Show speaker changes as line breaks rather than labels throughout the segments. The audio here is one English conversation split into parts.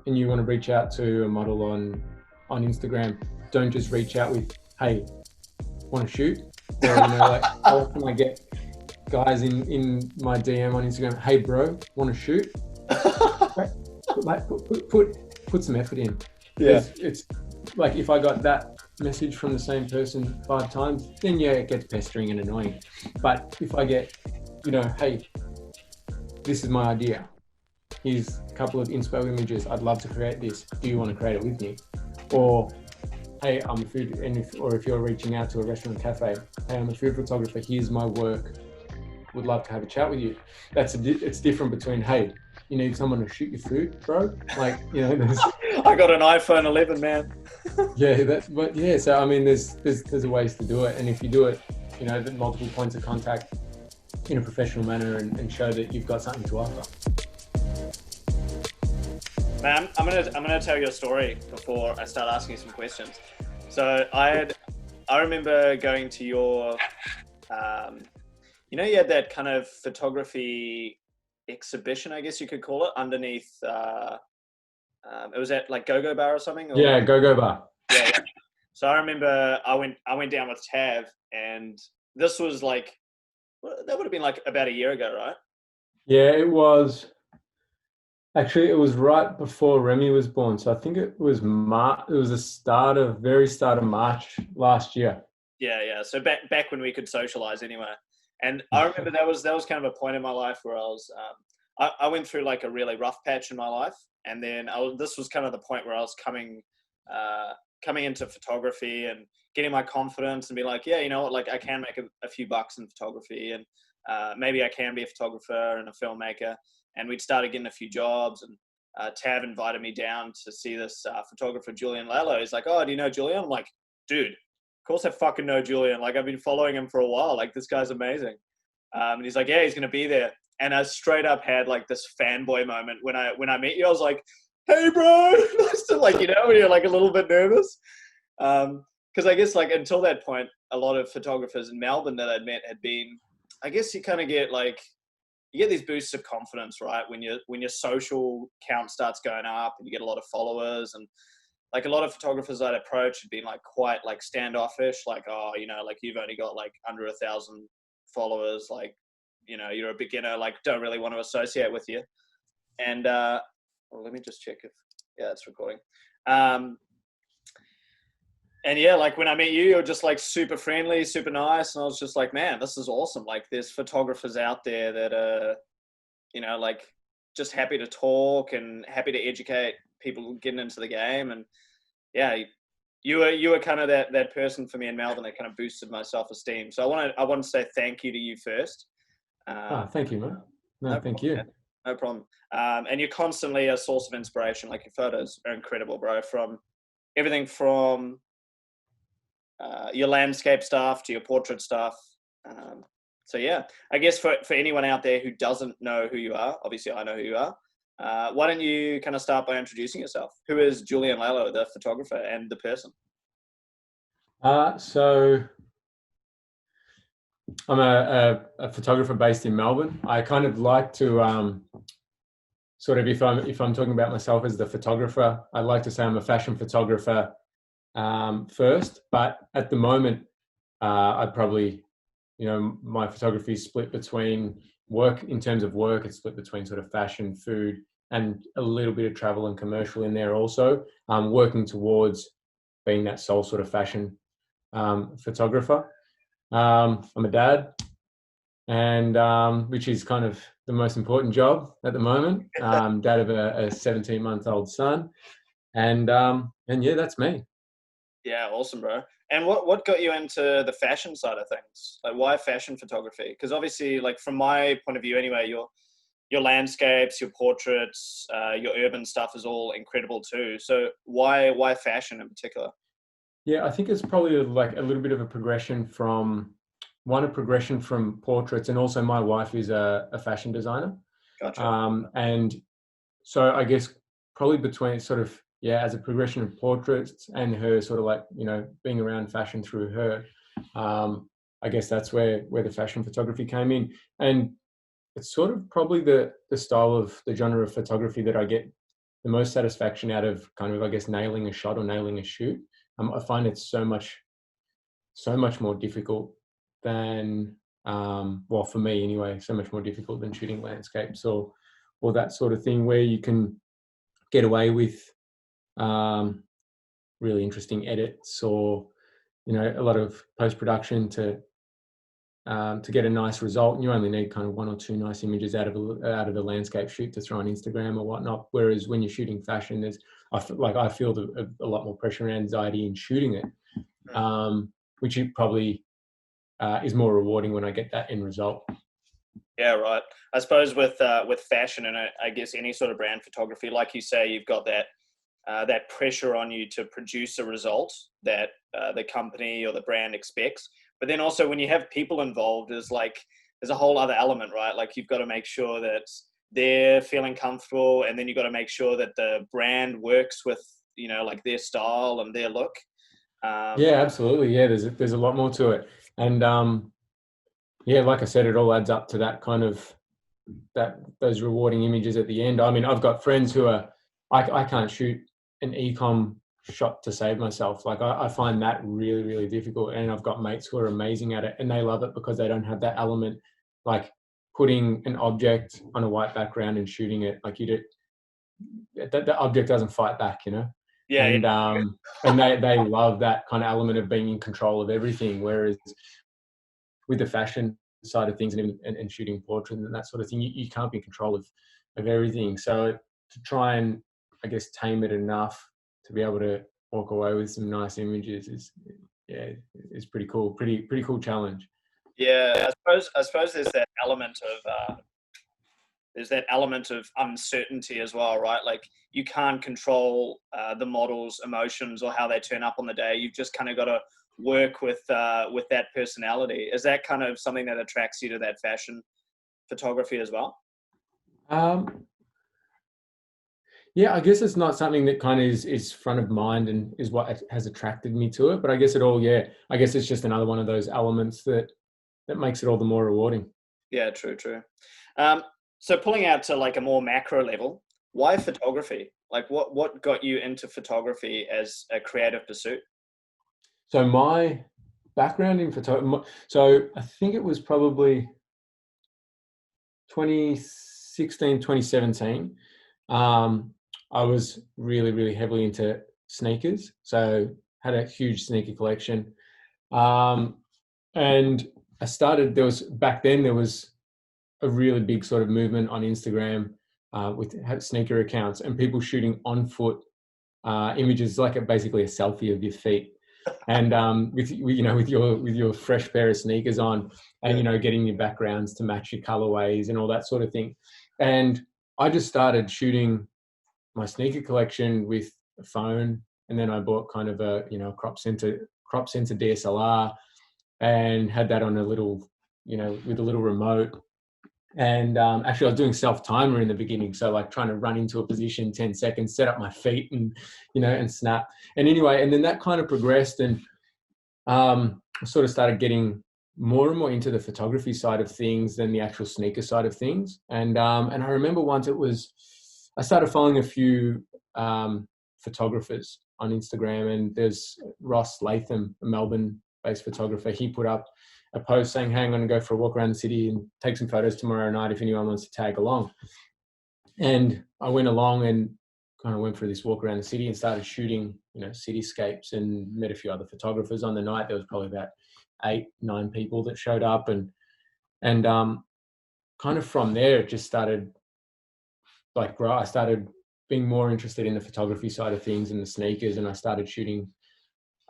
and you want to reach out to a model on Instagram, don't just reach out with, "Hey, want to shoot?" Or, like, how often I get guys in my DM on Instagram, "Hey bro, want to shoot?" Put some effort in.
Yeah.
It's like, if I got that message from the same person 5 times, then yeah, it gets pestering and annoying. But if I get, "Hey, this is my idea. Here's a couple of inspo images. I'd love to create this. Do you want to create it with me?" Or, "Hey, I'm a food," or if you're reaching out to a restaurant or cafe, "Hey, I'm a food photographer. Here's my work. Would love to have a chat with you." It's different between, "Hey, you need someone to shoot your food, bro?" Like, there's
I got an iPhone 11, man.
So I mean, there's ways to do it, and if you do it, the multiple points of contact in a professional manner and show that you've got something to offer.
Man, I'm gonna tell you a story before I start asking you some questions. So I remember going to your, you had that kind of photography exhibition, I guess you could call it, underneath. It was at like Go-Go Bar or something. Or...
Yeah, Go-Go Bar.
Yeah. So I remember I went down with Tav, and this was like, that would have been like about a year ago, right?
Yeah, it was. Actually, it was right before Remy was born. So I think it was March. It was the very start of March last year.
Yeah. So back when we could socialize anyway. And I remember that was kind of a point in my life where I was, I went through like a really rough patch in my life. And then this was kind of the point where I was coming into photography and getting my confidence and be like, yeah, you know what, like I can make a few bucks in photography, and maybe I can be a photographer and a filmmaker. And we'd started getting a few jobs, and Tav invited me down to see this photographer, Julian Lallo. He's like, "Oh, do you know Julian?" I'm like, "Dude, of course I fucking know Julian. Like, I've been following him for a while. Like, this guy's amazing." And he's like, "Yeah, he's going to be there." And I straight up had like this fanboy moment when I met you. I was like, "Hey bro," nice to, like, when you're like a little bit nervous. Because I guess like until that point, a lot of photographers in Melbourne that I'd met had been, I guess you kind of get like, you get these boosts of confidence, right? When your social count starts going up and you get a lot of followers, and like a lot of photographers I'd approach had been like quite like standoffish, like, "Oh, like you've only got like under 1,000 followers, like, you're a beginner, like don't really want to associate with you." And well, let me just check if, yeah, it's recording. And yeah, like when I met you, you were just like super friendly, super nice. And I was just like, man, this is awesome. Like there's photographers out there that are, like just happy to talk and happy to educate people getting into the game. And yeah, you were kind of that person for me in Melbourne that kind of boosted my self-esteem. So I want to say thank you to you first.
Thank you, man. No, thank you.
No problem. And you're constantly a source of inspiration. Like your photos are incredible, bro. From everything from your landscape stuff to your portrait stuff. So yeah, I guess for anyone out there who doesn't know who you are, obviously I know who you are. Why don't you kind of start by introducing yourself? Who is Julian Lallo, the photographer and the person?
So I'm a photographer based in Melbourne. I kind of like to sort of, if I'm talking about myself as the photographer, I like to say I'm a fashion photographer first. But at the moment, I'd probably, my photography is split between work. In terms of work, it's split between sort of fashion, food, and a little bit of travel and commercial in there also. Working towards being that sole sort of fashion photographer. I'm a dad, and which is kind of the most important job at the moment. Dad of a 17-month-old son, and yeah, that's me.
Yeah, awesome, bro. And what got you into the fashion side of things? Like, why fashion photography? Because obviously, like from my point of view, anyway, your landscapes, your portraits, your urban stuff is all incredible too. So why fashion in particular?
Yeah, I think it's probably like a little bit of a progression from portraits, and also my wife is a fashion designer.
Gotcha.
And so I guess probably between sort of, yeah, as a progression of portraits and her sort of like, being around fashion through her, I guess that's where the fashion photography came in. And it's sort of probably the style of the genre of photography that I get the most satisfaction out of kind of, I guess, nailing a shot or nailing a shoot. I find it's so much more difficult than, well, for me anyway, so much more difficult than shooting landscapes or that sort of thing, where you can get away with really interesting edits, or a lot of post-production to get a nice result. And you only need kind of one or two nice images out of a landscape shoot to throw on Instagram or whatnot. Whereas when you're shooting fashion, I feel a lot more pressure and anxiety in shooting it, which it probably is more rewarding when I get that end result.
Yeah, right. I suppose with fashion and I guess any sort of brand photography, like you say, you've got that pressure on you to produce a result that the company or the brand expects. But then also when you have people involved, there's a whole other element, right? Like you've got to make sure that they're feeling comfortable, and then you've got to make sure that the brand works with, like their style and their look.
Yeah, absolutely. Yeah, there's a lot more to it. And yeah, like I said, it all adds up to that kind of those rewarding images at the end. I mean, I've got friends who I can't shoot an e-com shot to save myself. Like I find that really, really difficult. And I've got mates who are amazing at it, and they love it because they don't have that element, like putting an object on a white background and shooting it. Like the object doesn't fight back,
Yeah.
And they love that kind of element of being in control of everything. Whereas with the fashion side of things and shooting portraits and that sort of thing, you can't be in control of everything. So to try and, I guess, tame it enough to be able to walk away with some nice images is pretty cool. Pretty cool challenge.
Yeah, I suppose there's that element of uncertainty as well, right? Like you can't control the model's emotions or how they turn up on the day. You've just kind of got to work with that personality. Is that kind of something that attracts you to that fashion photography as well?
Yeah, I guess it's not something that kind of is front of mind and is what has attracted me to it. But I guess I guess it's just another one of those elements that makes it all the more rewarding.
Yeah, true. So pulling out to like a more macro level, why photography? Like what got you into photography as a creative pursuit?
So my background in photography, so I think it was probably 2016, 2017. I was really, really heavily into sneakers. So had a huge sneaker collection. And I started, there was a really big sort of movement on Instagram with sneaker accounts and people shooting on foot images, like basically a selfie of your feet. And with your fresh pair of sneakers on, and getting your backgrounds to match your colorways and all that sort of thing. And I just started shooting my sneaker collection with a phone, and then I bought kind of a crop sensor DSLR, and had that on a little with a little remote. And actually I was doing self-timer in the beginning, so like trying to run into a position 10 seconds, set up my feet and and snap. And anyway, and then that kind of progressed, and I sort of started getting more and more into the photography side of things than the actual sneaker side of things. And I remember once I started following a few photographers on Instagram, and there's Ross Latham, a Melbourne-based photographer. He put up a post saying, "Hey, I'm going to go for a walk around the city and take some photos tomorrow night if anyone wants to tag along." And I went along and kind of went for this walk around the city and started shooting, cityscapes, and met a few other photographers on the night. There was probably about 8-9 people that showed up, and kind of from there it just started grow. I started being more interested in the photography side of things and the sneakers, and I started shooting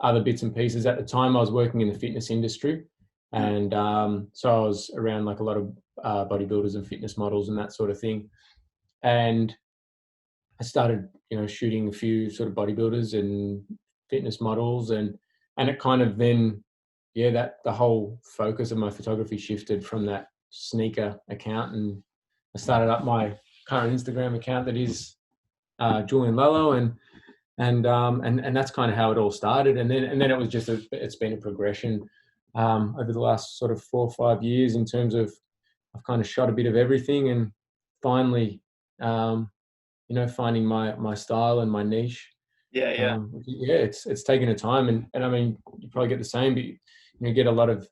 other bits and pieces. At the time I was working in the fitness industry, and so I was around like a lot of bodybuilders and fitness models and that sort of thing. And I started, shooting a few sort of bodybuilders and fitness models, and it kind of then, that the whole focus of my photography shifted from that sneaker account, and I started up my current Instagram account that is Julian Lallo, and that's kind of how it all started. And then it was just it's been a progression over the last sort of 4 or 5 years, in terms of I've kind of shot a bit of everything, and finally finding my style and my niche.
Yeah.
Yeah, it's taken a time, and I mean, you probably get the same, but you get a lot of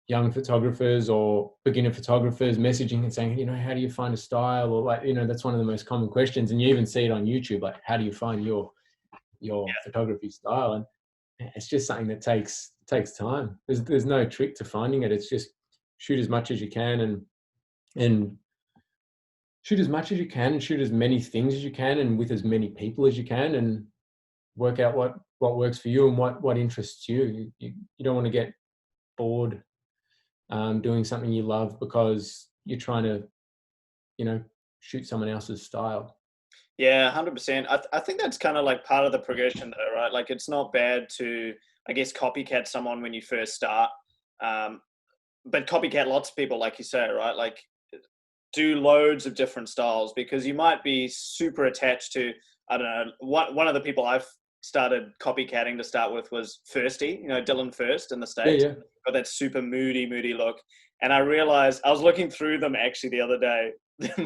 young photographers or beginner photographers messaging and saying, how do you find a style? Or like, that's one of the most common questions. And you even see it on YouTube, like, how do you find your photography style? And it's just something that takes time. There's no trick to finding it. It's just shoot as much as you can and shoot as much as you can and shoot as many things as you can and with as many people as you can and work out what works for you and what interests you. You don't want to get bored doing something you love because you're trying to, shoot someone else's style.
Yeah, 100%. I think that's kind of like part of the progression though, right? Like it's not bad to, I guess, copycat someone when you first start. But copycat lots of people, like you say, right? Like do loads of different styles because you might be super attached to, I don't know, one of the people I've started copycatting to start with was Firsty, Dylan First in the States.
Yeah.
Got that super moody look. And I realized, I was looking through them actually the other day,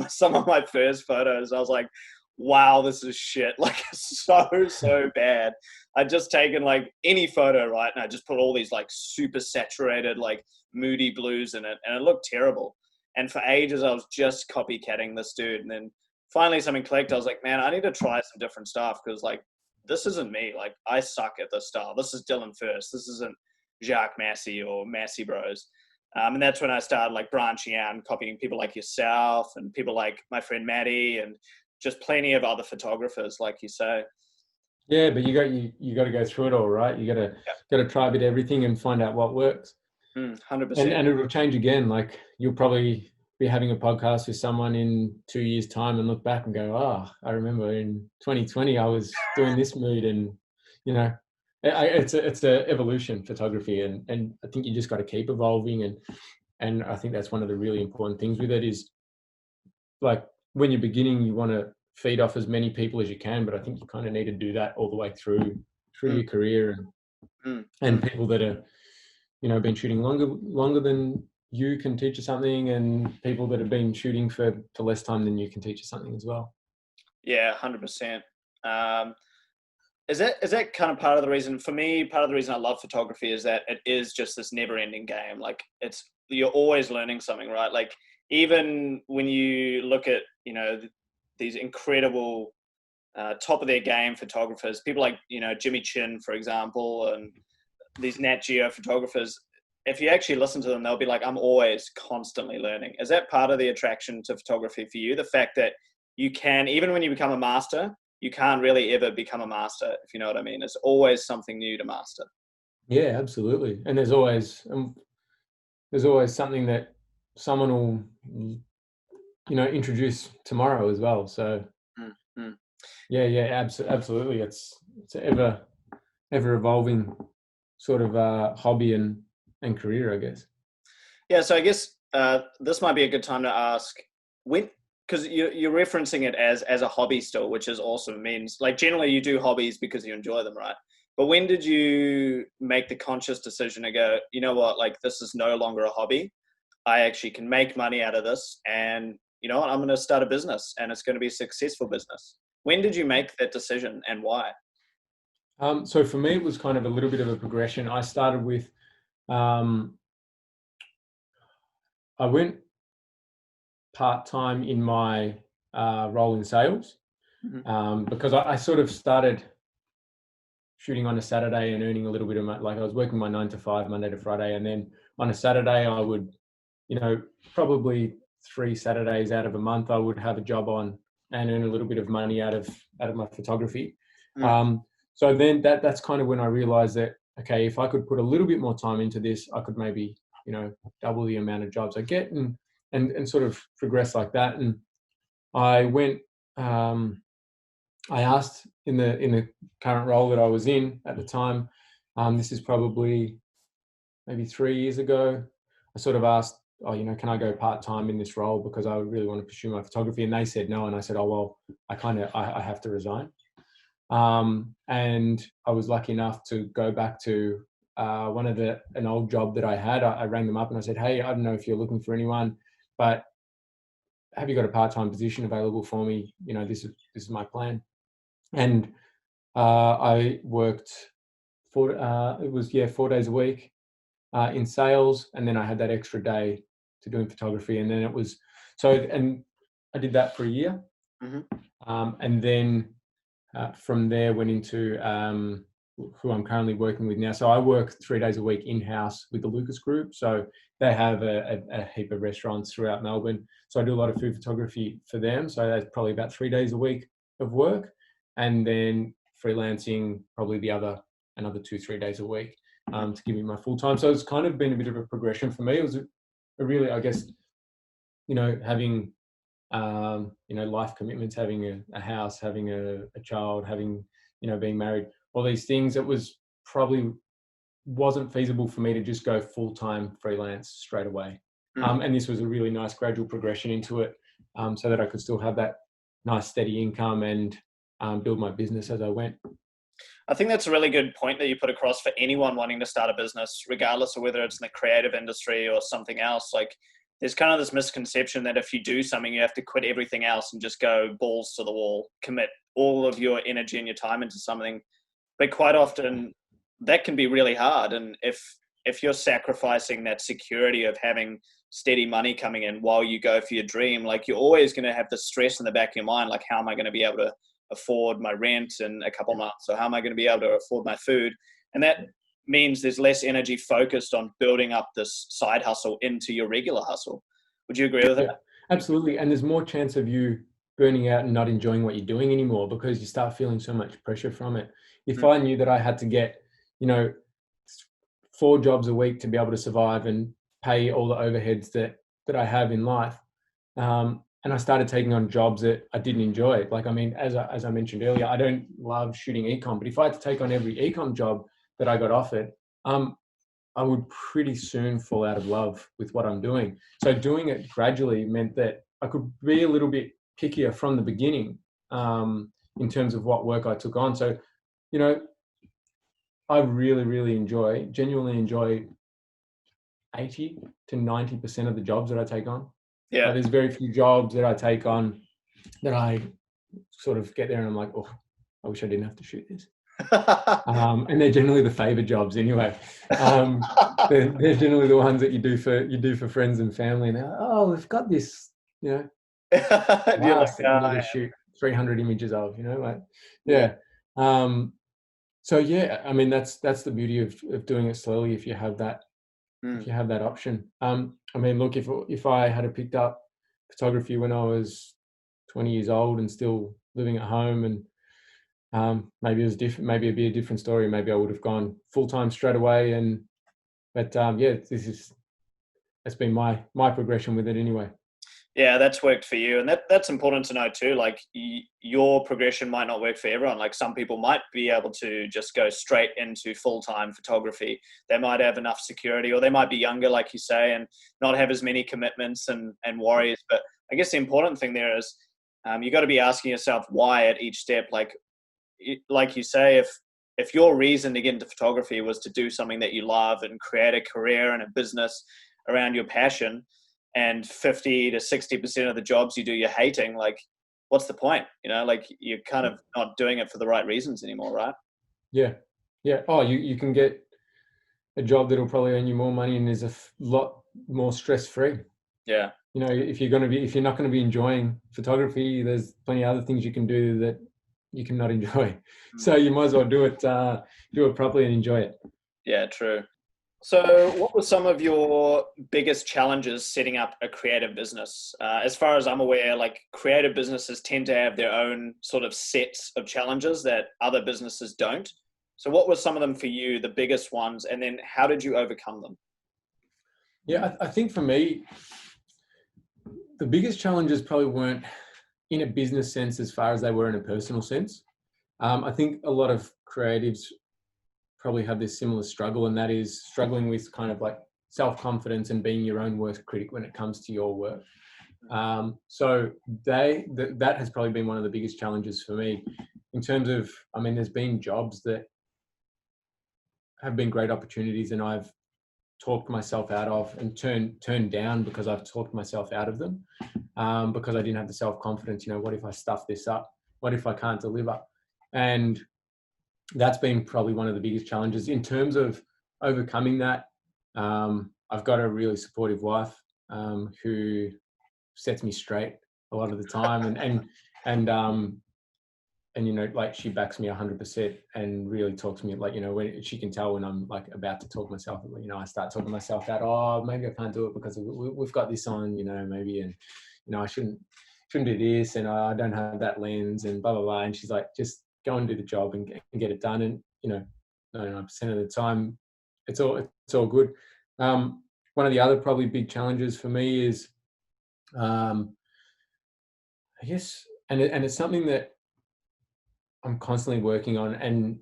some of my first photos, I was like, wow, this is shit. Like so bad. I'd just taken like any photo, right? And I just put all these like super saturated, like moody blues in it. And it looked terrible. And for ages, I was just copycatting this dude. And then finally something clicked. I was like, man, I need to try some different stuff. Cause like, this isn't me. Like I suck at this style. This is Dylan First. This isn't Jacques Massey or Massey Bros. And that's when I started like branching out and copying people like yourself and people like my friend Maddie and just plenty of other photographers, like you say.
Yeah, but you got to go through it all, right? You got to try a bit of everything and find out what works.
100%.
And it'll change again. Like you'll probably be having a podcast with someone in 2 years' time and look back and go, I remember in 2020 I was doing this mood, and it's a evolution photography, and I think you just got to keep evolving, and I think that's one of the really important things with it is like when you're beginning, you want to feed off as many people as you can, but I think you kind of need to do that all the way through your career and people that are been shooting longer than you can teach you something, and people that have been shooting for less time than you can teach you something as well.
Yeah, 100%. Is that kind of part of the reason for me? Part of the reason I love photography is that it is just this never-ending game. Like you're always learning something, right? Like even when you look at these incredible top of their game photographers, people like Jimmy Chin, for example, and these Nat Geo photographers. If you actually listen to them, they'll be like, I'm always constantly learning. Is that part of the attraction to photography for you? The fact that you can, even when you become a master, you can't really ever become a master, if you know what I mean. It's always something new to master.
Yeah, absolutely. And there's always something that someone will, introduce tomorrow as well. So yeah, absolutely. It's an ever evolving sort of hobby and career, I guess.
Yeah. So I guess this might be a good time to ask when, because you're referencing it as a hobby still, which is awesome. It means like generally you do hobbies because you enjoy them, right? But when did you make the conscious decision to go, you know what, like this is no longer a hobby. I actually can make money out of this, and you know what, I'm going to start a business, and it's going to be a successful business. When did you make that decision, and why?
So for me, it was kind of a little bit of a progression. I started with, I went part-time in my role in sales because I sort of started shooting on a Saturday and earning a little bit of money. Like I was working my 9 to 5, Monday to Friday. And then on a Saturday, I would, probably 3 Saturdays out of a month, I would have a job on and earn a little bit of money out of my photography. So then that's kind of when I realized that, okay, if I could put a little bit more time into this, I could maybe, double the amount of jobs I get and sort of progress like that. And I went, I asked in the current role that I was in at the time, this is probably maybe 3 years ago, I sort of asked, can I go part-time in this role because I really want to pursue my photography? And they said no. And I said, oh, well, I have to resign. And I was lucky enough to go back to an old job that I had. I rang them up and I said, hey, I don't know if you're looking for anyone, but have you got a part-time position available for me? You know, this is my plan. And I worked it was 4 days a week in sales, and then I had that extra day to doing photography, and then it was and I did that for a year, and then from there went into who I'm currently working with now. So I work 3 days a week in-house with the Lucas Group. So they have a heap of restaurants throughout Melbourne. So I do a lot of food photography for them. So that's probably about 3 days a week of work, and then freelancing probably another 2-3 days a week to give me my full time. So it's kind of been a bit of a progression for me. It was a really, I guess, you know, having you know, life commitments, having a house, having a child, having, you know, being married, all these things, it was probably wasn't feasible for me to just go full-time freelance straight away. And this was a really nice gradual progression into it, so that I could still have that nice steady income and build my business as I went.
I think that's a really good point that you put across for anyone wanting to start a business, regardless of whether it's in the creative industry or something else. Like, there's kind of this misconception that if you do something, you have to quit everything else and just go balls to the wall, commit all of your energy and your time into something. But quite often that can be really hard. And if you're sacrificing that security of having steady money coming in while you go for your dream, like, you're always going to have the stress in the back of your mind, like, how am I going to be able to afford my rent in a couple of months, or how am I going to be able to afford my food? And that means there's less energy focused on building up this side hustle into your regular hustle. Would you agree with that?
Yeah, absolutely. And there's more chance of you burning out and not enjoying what you're doing anymore, because you start feeling so much pressure from it. If I knew that I had to get, you know, 4 jobs a week to be able to survive and pay all the overheads that I have in life, and I started taking on jobs that I didn't enjoy. Like, I mean, as I mentioned earlier, I don't love shooting ecom, but if I had to take on every ecom job that I got offered, I would pretty soon fall out of love with what I'm doing. So doing it gradually meant that I could be a little bit pickier from the beginning, in terms of what work I took on. So, you know, I really genuinely enjoy 80 to 90% of the jobs that I take on.
Yeah.
There's very few jobs that I take on that I sort of get there and I'm like, oh, I wish I didn't have to shoot this. And they're generally the favor jobs anyway. They're generally the ones that you do for friends and family. And they're like, oh, we've got this, you know, glass that you need to shoot 300 images of, you know, like, yeah. So yeah, I mean, that's the beauty of doing it slowly if you have that. If you have that option. I mean, look, if I had picked up photography when I was 20 years old and still living at home, and maybe it was different, maybe it'd be a different story. Maybe I would have gone full-time straight away. But yeah, that's been my progression with it anyway.
Yeah, that's worked for you. And that's important to know too. Like, your progression might not work for everyone. Like, some people might be able to just go straight into full-time photography. They might have enough security, or they might be younger, like you say, and not have as many commitments and worries. But I guess the important thing there is, you got to be asking yourself why at each step. Like you say, if your reason to get into photography was to do something that you love and create a career and a business around your passion, and 50 to 60% of the jobs you do you're hating, like, what's the point? You know, like, you're kind of not doing it for the right reasons anymore, right?
Yeah. Oh, you can get a job that'll probably earn you more money and is a lot more stress-free.
Yeah.
You know, if you're not going to be enjoying photography, there's plenty of other things you can do that you can not enjoy. So you might as well do it properly and enjoy it.
Yeah, true. So what were some of your biggest challenges setting up a creative business? As far as I'm aware, like, creative businesses tend to have their own sort of sets of challenges that other businesses don't. So what were some of them for you, the biggest ones, and then how did you overcome them?
Yeah, I think for me, the biggest challenges probably weren't in a business sense as far as they were in a personal sense. I think a lot of creatives probably have this similar struggle, and that is struggling with kind of like self-confidence and being your own worst critic when it comes to your work. So that has probably been one of the biggest challenges for me in terms of, I mean, there's been jobs that have been great opportunities and I've talked myself out of and turned down because I've talked myself out of them, because I didn't have the self-confidence. What if I stuff this up? What if I can't deliver? And that's been probably one of the biggest challenges in terms of overcoming that. I've got a really supportive wife, who sets me straight a lot of the time, and like she backs me 100% and really talks to me, like, when she can tell when I'm like about to talk myself, I start talking myself out. Oh, maybe I can't do it because we've got this on, maybe, and I shouldn't do this, and I don't have that lens, and blah blah blah. And she's like, just go and do the job and get it done. And 99% of the time, it's all good. One of the other probably big challenges for me is, I guess, and it's something that I'm constantly working on, and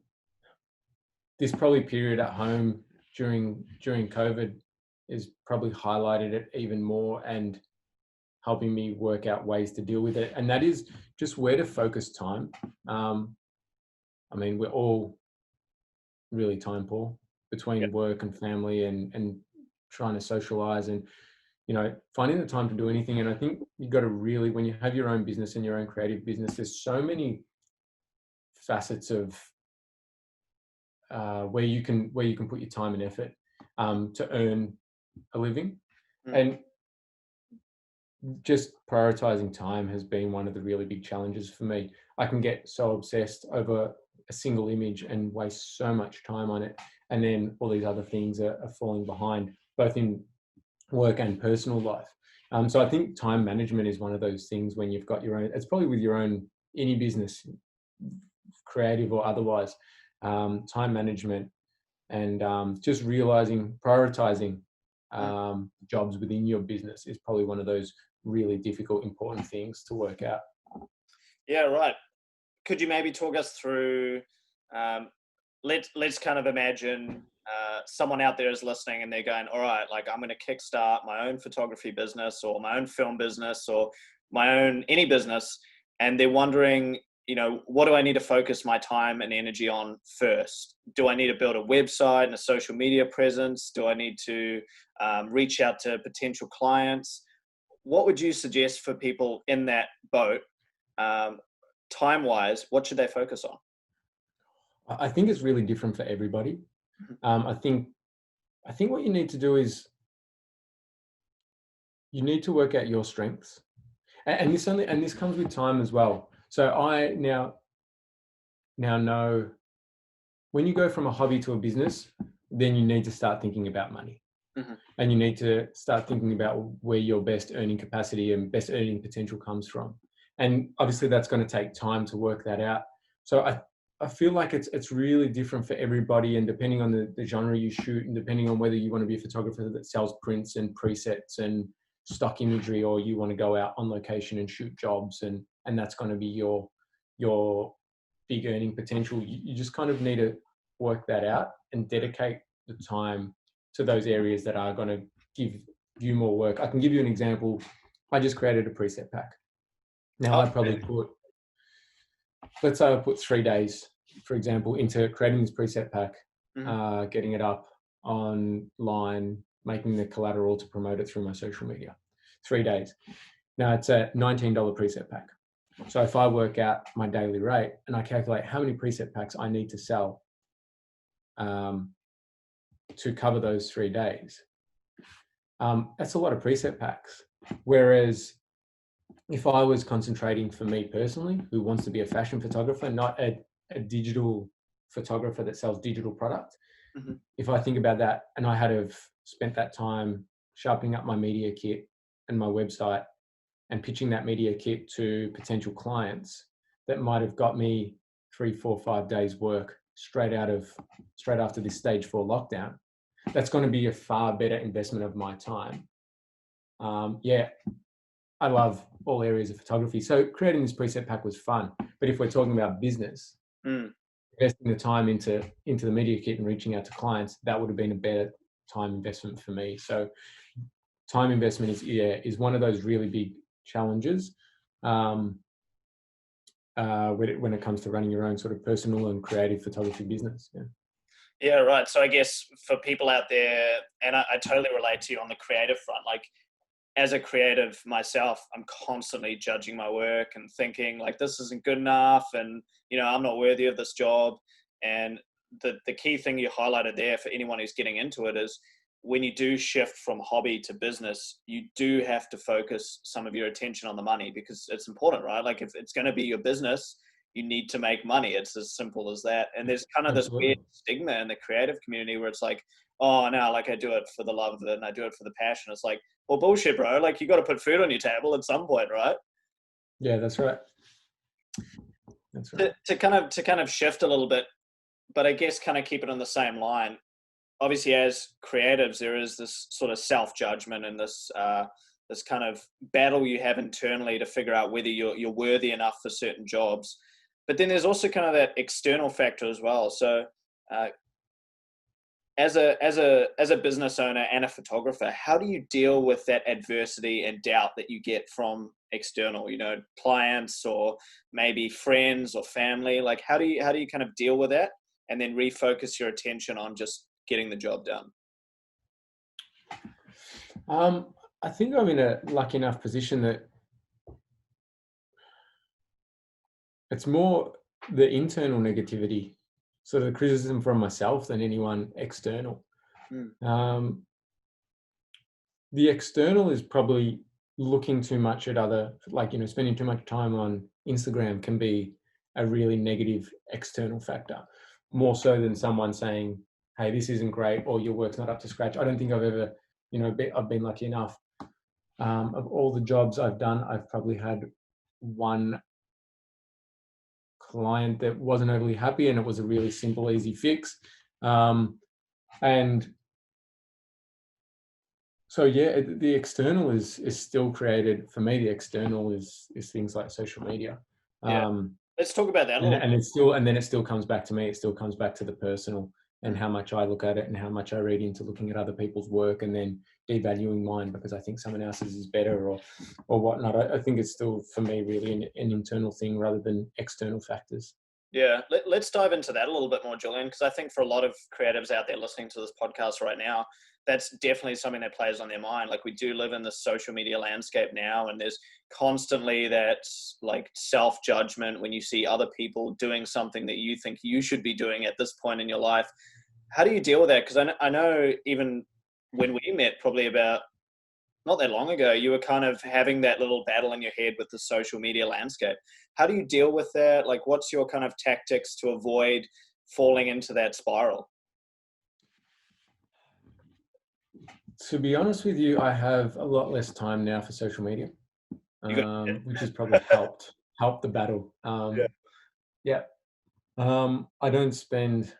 this probably period at home during COVID is probably highlighted it even more and helping me work out ways to deal with it. And that is just where to focus time. We're all really time poor between work and family and trying to socialize and, finding the time to do anything. And I think you've got to really, when you have your own business and your own creative business, there's so many facets of where you can put your time and effort to earn a living. And just prioritizing time has been one of the really big challenges for me. I can get so obsessed over a single image and waste so much time on it, and then all these other things are falling behind, both in work and personal life. So I think time management is one of those things when you've got your own, it's probably with your own, any business, creative or otherwise, time management and just realizing, prioritizing jobs within your business is probably one of those really difficult, important things to work out.
Yeah, right. Could you maybe talk us through, let's kind of imagine someone out there is listening and they're going, all right, like I'm going to kickstart my own photography business or my own film business or my own any business. And they're wondering, what do I need to focus my time and energy on first? Do I need to build a website and a social media presence? Do I need to reach out to potential clients? What would you suggest for people in that boat? Time-wise, what should they focus on?
I think it's really different for everybody. I think what you need to do is you need to work out your strengths, and this comes with time as well. So I now know when you go from a hobby to a business, then you need to start thinking about money, and you need to start thinking about where your best earning capacity and best earning potential comes from. And obviously that's going to take time to work that out. So I feel like it's really different for everybody, and depending on the genre you shoot, and depending on whether you want to be a photographer that sells prints and presets and stock imagery, or you want to go out on location and shoot jobs, and that's going to be your big earning potential. You just kind of need to work that out and dedicate the time to those areas that are going to give you more work. I can give you an example. I just created a preset pack. Now I probably let's say I put 3 days, for example, into creating this preset pack, getting it up online, making the collateral to promote it through my social media. 3 days. Now it's a $19 preset pack. So if I work out my daily rate and I calculate how many preset packs I need to sell to cover those 3 days, that's a lot of preset packs. Whereas if I was concentrating, for me personally, who wants to be a fashion photographer, not a digital photographer that sells digital product, if I think about that and I had have spent that time sharpening up my media kit and my website and pitching that media kit to potential clients, that might have got me 3, 4, 5 days work straight after this stage 4 lockdown. That's going to be a far better investment of my time. I love all areas of photography. So creating this preset pack was fun. But if we're talking about business, investing the time into the media kit and reaching out to clients, that would have been a better time investment for me. So time investment is one of those really big challenges when it comes to running your own sort of personal and creative photography business. Yeah.
Yeah, right. So I guess for people out there, and I totally relate to you on the creative front, like as a creative myself, I'm constantly judging my work and thinking like this isn't good enough, and I'm not worthy of this job. And the key thing you highlighted there for anyone who's getting into it is when you do shift from hobby to business, you do have to focus some of your attention on the money because it's important, right? Like if it's going to be your business, you need to make money. It's as simple as that. And there's kind of this weird
Absolutely.
stigma in the creative community where it's like, oh no, like I do it for the love of it and I do it for the passion. It's like, well, bullshit, bro. Like you got to put food on your table at some point, right?
Yeah, that's right. That's right.
To kind of shift a little bit, but I guess kind of keep it on the same line. Obviously, as creatives, there is this sort of self-judgment and this kind of battle you have internally to figure out whether you're worthy enough for certain jobs. But then there's also kind of that external factor as well. So uh, as a business owner and a photographer, how do you deal with that adversity and doubt that you get from external, clients or maybe friends or family? Like how do you kind of deal with that and then refocus your attention on just getting the job done?
Um, I think I'm in a lucky enough position that it's more the internal negativity, sort of the criticism from myself than anyone external.
Mm.
Um, the external is probably looking too much at other, like, spending too much time on Instagram can be a really negative external factor, more so than someone saying, hey, this isn't great, or your work's not up to scratch. I don't think I've ever, I've been lucky enough. Of all the jobs I've done, I've probably had one client that wasn't overly happy, and it was a really simple, easy fix. And so yeah, the external is still created for me. The external is things like social media,
Yeah. Let's talk about that a little
and it's still, and then it still comes back to me. It still comes back to the personal
bit.
and how much I look at it and how much I read into looking at other people's work and then devaluing mine because I think someone else's is better or whatnot. I think it's still for me really an internal thing rather than external factors.
Yeah, let's dive into that a little bit more, Julian, because I think for a lot of creatives out there listening to this podcast right now, that's definitely something that plays on their mind. Like we do live in this social media landscape now, and there's constantly that like self-judgment when you see other people doing something that you think you should be doing at this point in your life. How do you deal with that? Because I know even when we met probably about not that long ago, you were kind of having that little battle in your head with the social media landscape. How do you deal with that? Like, what's your kind of tactics to avoid falling into that spiral?
To be honest with you, I have a lot less time now for social media,
You
which has probably helped the battle.
got
Yeah, I don't spend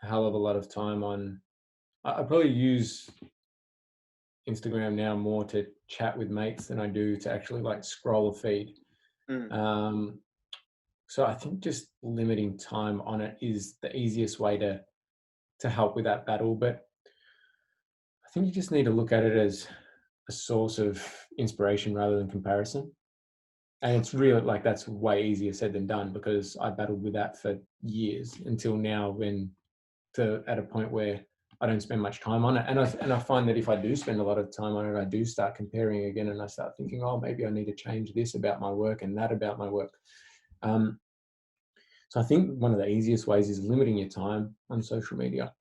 a hell of a lot of time on. I probably use Instagram now more to chat with mates than I do to actually like scroll a feed.
Mm,
Um, so I think just limiting time on it is the easiest way to help with that battle. But I think you just need to look at it as a source of inspiration rather than comparison. And it's really like that's way easier said than done because I battled with that for years until now when to at a point where I don't spend much time on it. And I find that if I do spend a lot of time on it, I do start comparing again and I start thinking, oh, maybe I need to change this about my work and that about my work. Um, so I think one of the easiest ways is limiting your time on social media.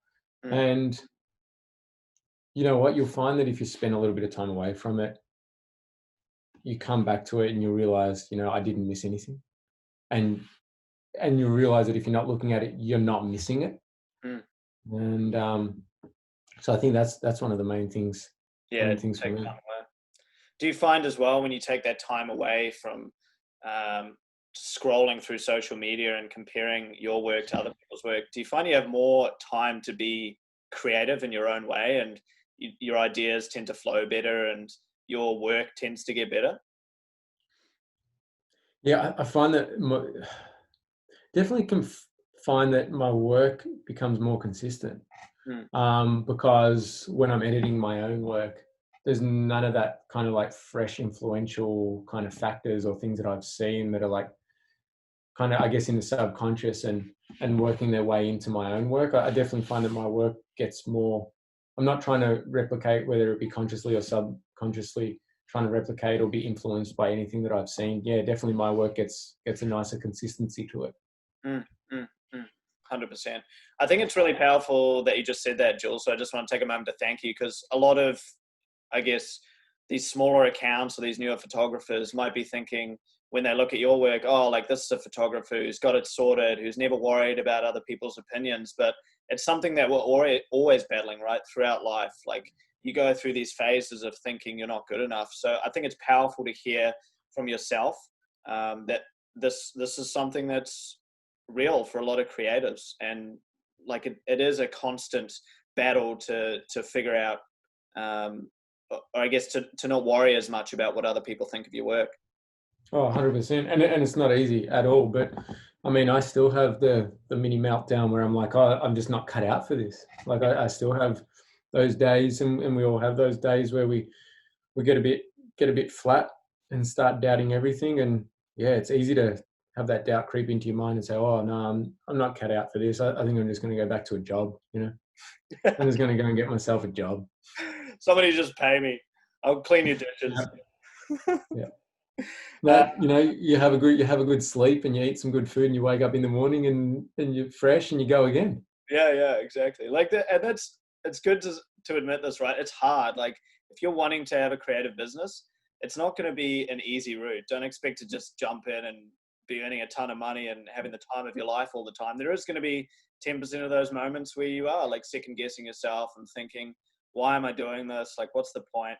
mm.
And you know what? You'll find that if you spend a little bit of time away from it, you come back to it and you realize, I didn't miss anything. And you realize that if you're not looking at it, you're not missing it.
Mm.
And so I think that's one of the main things
Yeah,
for
take
me.
time away. Do you find as well when you take that time away from um, scrolling through social media and comparing your work to other people's work, do you find you have more time to be creative in your own way and your ideas tend to flow better and your work tends to get better?
Yeah, I find that definitely can find that my work becomes more consistent
Mm,
because when I'm editing my own work, there's none of that kind of like fresh, influential kind of factors or things that I've seen that are like kind of, I guess, in the subconscious. And and working their way into my own work. I definitely find that my work gets more, I'm not trying to replicate, whether it be consciously or subconsciously, trying to replicate or be influenced by anything that I've seen. Yeah, definitely my work gets a nicer consistency to it.
Mm, mm, mm, 100%. I think it's really powerful that you just said that, Jules. So I just want to take a moment to thank you, because a lot of, I guess, these smaller accounts or these newer photographers might be thinking when they look at your work, oh, like this is a photographer who's got it sorted, who's never worried about other people's opinions. But it's something that we're always battling, right, throughout life. Like you go through these phases of thinking you're not good enough. So I think it's powerful to hear from yourself that this is something that's real for a lot of creatives, and like it is a constant battle to figure out, or I guess to not worry as much about what other people think of your work.
Oh, 100%. And it's not easy at all. But I mean, I still have the mini meltdown where I'm like, oh, I'm just not cut out for this. Like I still have those days, and we all have those days where we get a bit flat and start doubting everything. And yeah, it's easy to have that doubt creep into your mind and say, oh no, I'm not cut out for this. I think I'm just going to go back to a job, you know. I'm just going to go and get myself a job.
Somebody just pay me. I'll clean your dishes.
Yeah. That, you know, you have a good sleep and you eat some good food and you wake up in the morning and you're fresh and you go again.
Yeah, exactly. Like that, and it's good to admit this, right? It's hard. Like if you're wanting to have a creative business, it's not going to be an easy route. Don't expect to just jump in and be earning a ton of money and having the time of your life all the time. There is going to be 10% of those moments where you are like second guessing yourself and thinking, why am I doing this? Like, what's the point?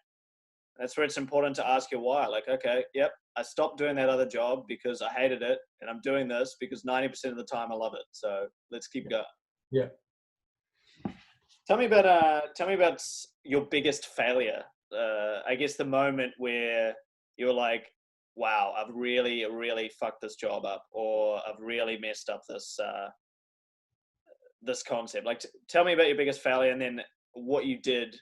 That's where it's important to ask your why. Like, okay, yep, I stopped doing that other job because I hated it, and I'm doing this because 90% of the time I love it. So let's keep going.
Yeah.
Tell me about your biggest failure. I guess the moment where you're like, wow, I've really, really fucked this job up, or I've really messed up this concept. Like, tell me about your biggest failure, and then what you did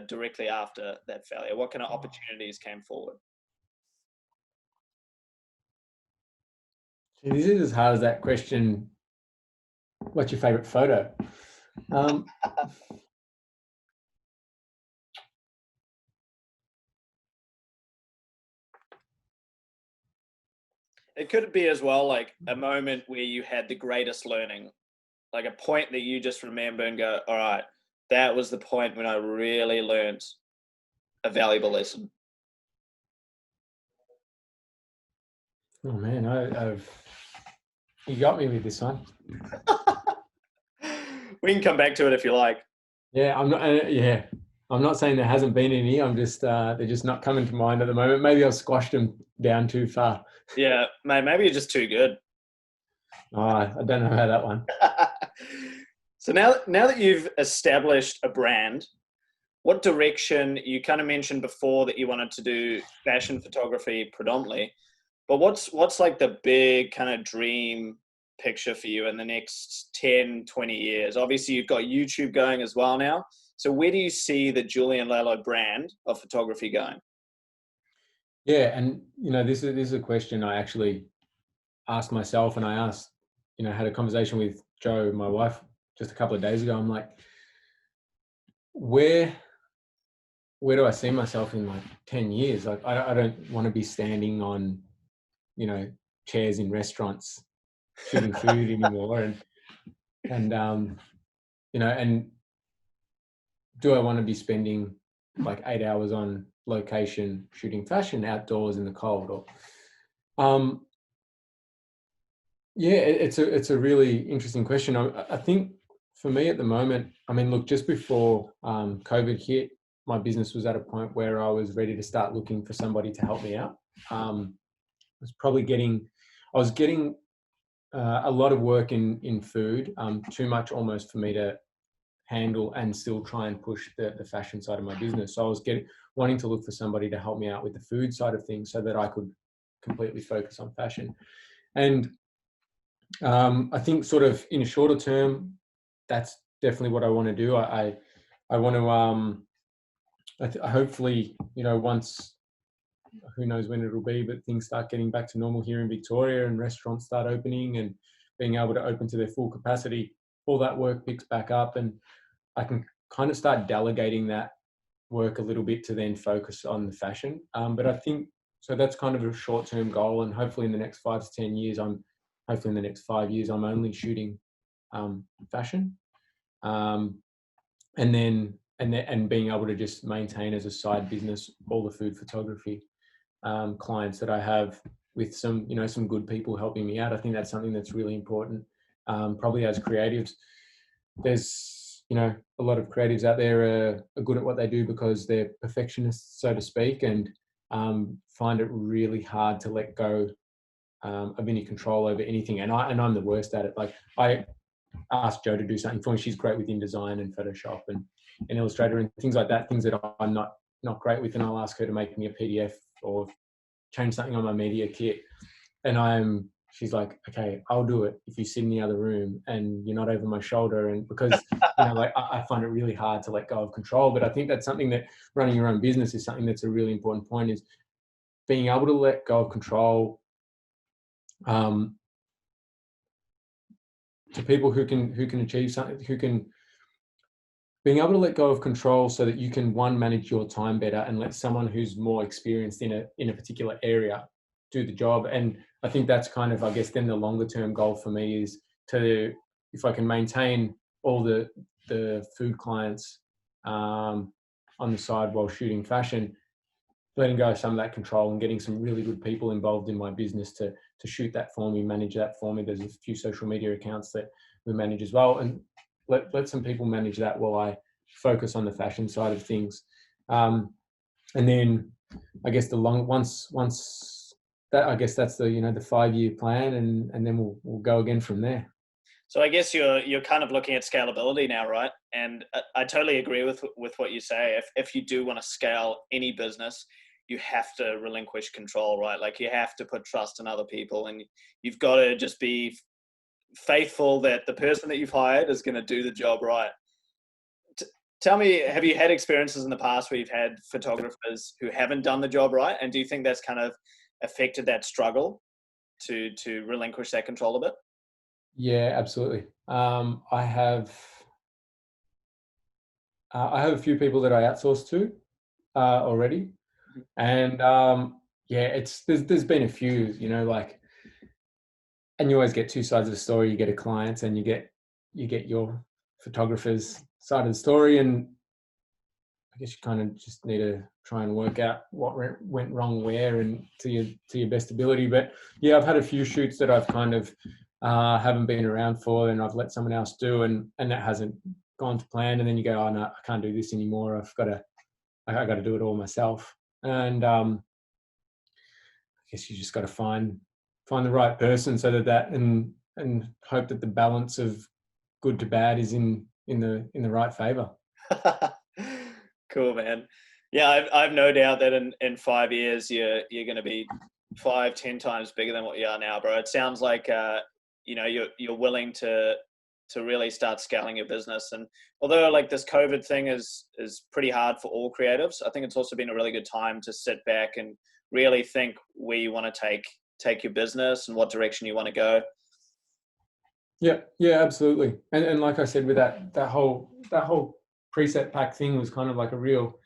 directly after that failure. What kind of opportunities came forward?
This is as hard as that question. What's your favorite photo?
It could be as well like a moment where you had the greatest learning, like a point that you just remember and go, all right, that was the point when I really learned a valuable lesson.
Oh man, I've you got me with this one.
We can come back to it if you like.
Yeah, I'm not. Yeah, I'm not saying there hasn't been any. I'm just they're just not coming to mind at the moment. Maybe I've squashed them down too far.
Yeah, mate, maybe you're just too good.
Oh, I don't know about that one.
So now that you've established a brand, what direction, you kind of mentioned before that you wanted to do fashion photography predominantly, but what's like the big kind of dream picture for you in the next 10, 20 years? Obviously you've got YouTube going as well now. So where do you see the Julian Lallo brand of photography going?
Yeah, and you know, this is a question I actually asked myself, and I asked, you know, had a conversation with Jo, my wife, just a couple of days ago. I'm like, where do I see myself in like 10 years? Like, I don't want to be standing on, you know, chairs in restaurants shooting food anymore. And you know, and do I want to be spending like 8 hours on location shooting fashion outdoors in the cold? Or yeah, it's a really interesting question. I think for me at the moment, I mean, look, just before COVID hit, my business was at a point where I was ready to start looking for somebody to help me out. I was getting a lot of work in food, too much almost for me to handle and still try and push the fashion side of my business. So I was wanting to look for somebody to help me out with the food side of things so that I could completely focus on fashion. And I think sort of in a shorter term, that's definitely what I want to do. I want to hopefully, you know, once, who knows when it'll be, but things start getting back to normal here in Victoria and restaurants start opening and being able to open to their full capacity, all that work picks back up, and I can kind of start delegating that work a little bit to then focus on the fashion. But I think, so that's kind of a short-term goal, and hopefully in the next 5 to 10 years, hopefully in the next 5 years, I'm only shooting fashion. And being able to just maintain as a side business all the food photography clients that I have, with some good people helping me out. I think that's something that's really important. Probably as creatives, there's a lot of creatives out there are good at what they do because they're perfectionists, so to speak, and find it really hard to let go of any control over anything. And I'm the worst at it. Like, I asked Jo to do something for me. She's great with InDesign and Photoshop and Illustrator and things like that, things that I'm not great with, and I'll ask her to make me a PDF or change something on my media kit, and she's like, okay, I'll do it if you sit in the other room and you're not over my shoulder. And because I find it really hard to let go of control. But I think that's something that running your own business is something that's a really important point, is being able to let go of control. To people who can achieve something, being able to let go of control so that you can, one, manage your time better and let someone who's more experienced in a particular area do the job. And I think that's kind of, I guess, then the longer term goal for me is to, if I can maintain all the food clients on the side while shooting fashion, letting go of some of that control and getting some really good people involved in my business to shoot that for me, manage that for me. There's a few social media accounts that we manage as well, and let some people manage that while I focus on the fashion side of things. And then I guess once that, I guess that's the the 5-year plan, and then we'll go again from there.
So I guess you're kind of looking at scalability now, right? And I totally agree with what you say. If you do want to scale any business, you have to relinquish control, right? Like, you have to put trust in other people, and you've got to just be faithful that the person that you've hired is going to do the job right. Tell me, have you had experiences in the past where you've had photographers who haven't done the job right? And do you think that's kind of affected that struggle to relinquish that control a bit?
Yeah, absolutely. I have a few people that I outsource to already, and yeah, there's been a few, and you always get two sides of the story. You get a client, and you get your photographer's side of the story, and I guess you kind of just need to try and work out what went wrong where, and to your best ability. But yeah, I've had a few shoots that I've kind of haven't been around for, and I've let someone else do, and that hasn't gone to plan. And then you go, oh no, I can't do this anymore. I got to do it all myself. And I guess you just got to find the right person, so that and hope that the balance of good to bad is in the right favor.
Cool, man. Yeah, I've no doubt that in 5 years you're going to be 5-10 times bigger than what you are now, bro. It sounds like you're willing to really start scaling your business. And although like this COVID thing is pretty hard for all creatives, I think it's also been a really good time to sit back and really think where you want to take your business and what direction you want to go.
Yeah, absolutely. And like I said, with that whole preset pack thing was kind of like a real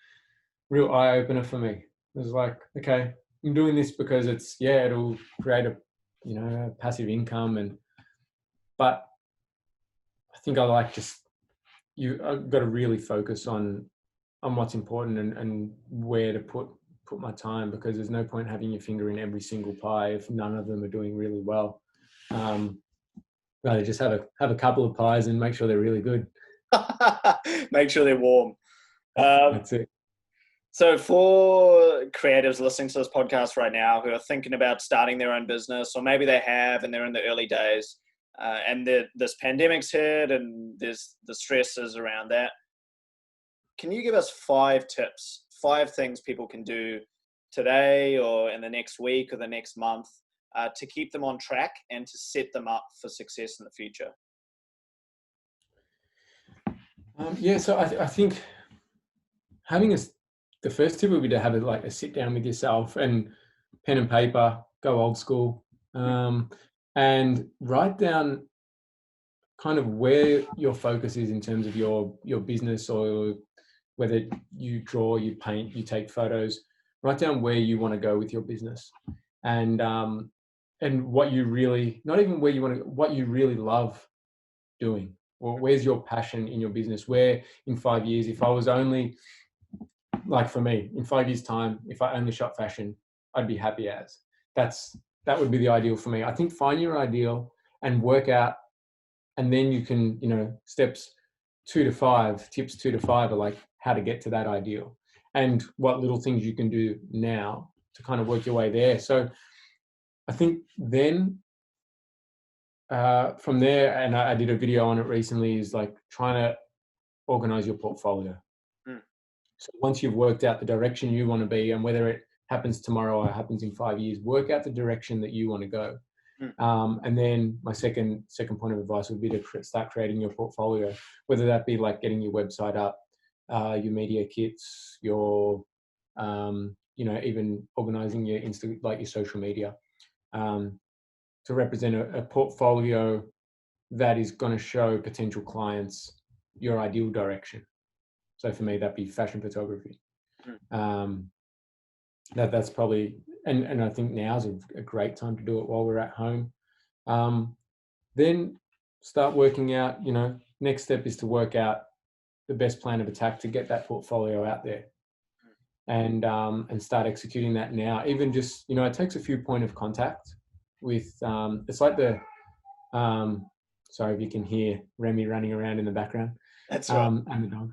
eye opener for me. It was like, okay, I'm doing this because it'll create a passive income, but I think I've got to really focus on what's important and where to put my time, because there's no point having your finger in every single pie if none of them are doing really well. Rather just have a couple of pies and make sure they're really good.
Make sure they're warm.
That's it.
So for creatives listening to this podcast right now who are thinking about starting their own business, or maybe they have and they're in the early days, and this pandemic's hit and there's the stresses around that, can you give us 5 tips, 5 things people can do today or in the next week or the next month to keep them on track and to set them up for success in the future?
So I think having the first tip would be to have a sit down with yourself and pen and paper, go old school, and and write down kind of where your focus is in terms of your business, or whether you draw, you paint, you take photos. Write down where you want to go with your business, and what you really, not even where you want to, what you really love doing, or where's your passion in your business. Where in 5 years, if I was only, like for me, in 5 years time, if I only shot fashion, I'd be happy as. That would be the ideal for me. I think find your ideal and work out, and then you can, steps 2 to 5, tips 2 to 5 are like how to get to that ideal, and what little things you can do now to kind of work your way there. So I think then from there, and I did a video on it recently, is like trying to organize your portfolio. So once you've worked out the direction you want to be, and whether it happens tomorrow or happens in 5 years, work out the direction that you want to go. And then my second point of advice would be to start creating your portfolio, whether that be like getting your website up, your media kits, your, even organizing your your social media, to represent a portfolio that is going to show potential clients your ideal direction. So for me, that'd be fashion photography. That's probably, and I think now's a great time to do it while we're at home. Then start working out, next step is to work out the best plan of attack to get that portfolio out there, and start executing that now. Even just, it takes a few point of contact with, it's like the, sorry if you can hear Remy running around in the background.
That's right.
And the dog.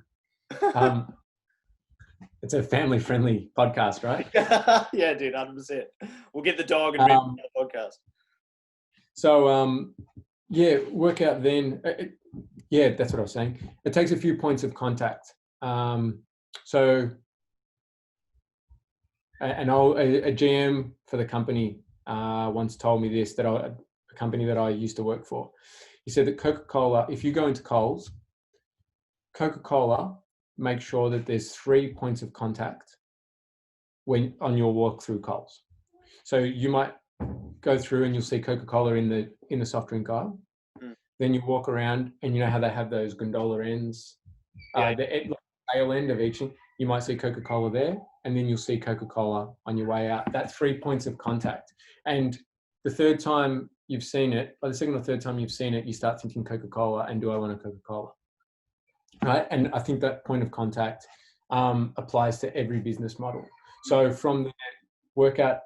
It's a family-friendly podcast, right?
Yeah, dude, 100%. We'll get the dog and read the podcast.
So, work out then. That's what I was saying. It takes a few points of contact. So, and a GM for the company once told me this, that a company that I used to work for, he said that Coca-Cola, if you go into Coles, Coca-Cola, make sure that there's 3 points of contact when on your walk through Coles. So you might go through and you'll see Coca-Cola in the soft drink aisle. Then you walk around, and you know how they have those gondola ends, the tail end of each thing. You might see Coca-Cola there, and then you'll see Coca-Cola on your way out. That's 3 points of contact. And the third time you've seen it, by the second or third time you've seen it, you start thinking Coca-Cola, and do I want a Coca-Cola? Right? And I think that point of contact applies to every business model. So from there, work out,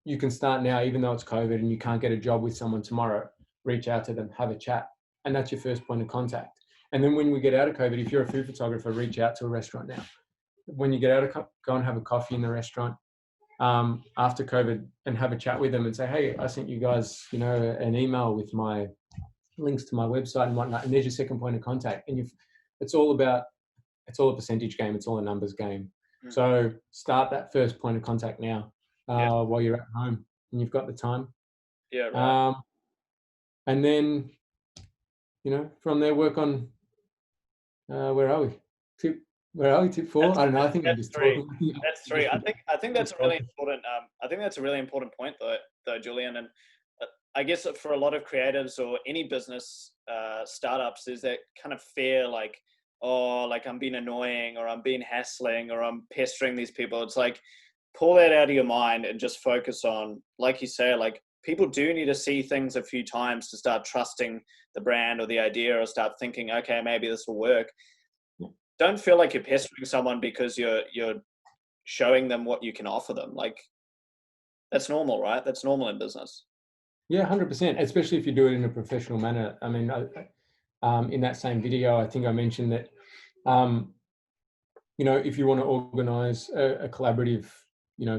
you can start now, even though it's COVID and you can't get a job with someone tomorrow, reach out to them, have a chat. And that's your first point of contact. And then when we get out of COVID, if you're a food photographer, reach out to a restaurant now. When you get out of, go and have a coffee in the restaurant after COVID, and have a chat with them and say, hey, I sent you guys, an email with my links to my website and whatnot. And there's your second point of contact. And it's all a percentage game. It's all a numbers game. So start that first point of contact now while you're at home and you've got the time.
Yeah, right.
And then, from there, work on, where are we? Tip 4? I don't know. I think I'm just talking.
That's 3. I think that's a really important. I think that's a really important point, though, Julian. And I guess for a lot of creatives or any business startups, there's that kind of fear, like, oh, like I'm being annoying, or I'm being hassling, or I'm pestering these people. It's like, pull that out of your mind and just focus on, like you say, like, people do need to see things a few times to start trusting the brand or the idea, or start thinking, okay, maybe this will work. Don't feel like you're pestering someone because you're showing them what you can offer them. Like, that's normal, right? That's normal in business.
Yeah, 100%, especially if you do it in a professional manner. I mean, in that same video, I think I mentioned that, if you want to organize a collaborative,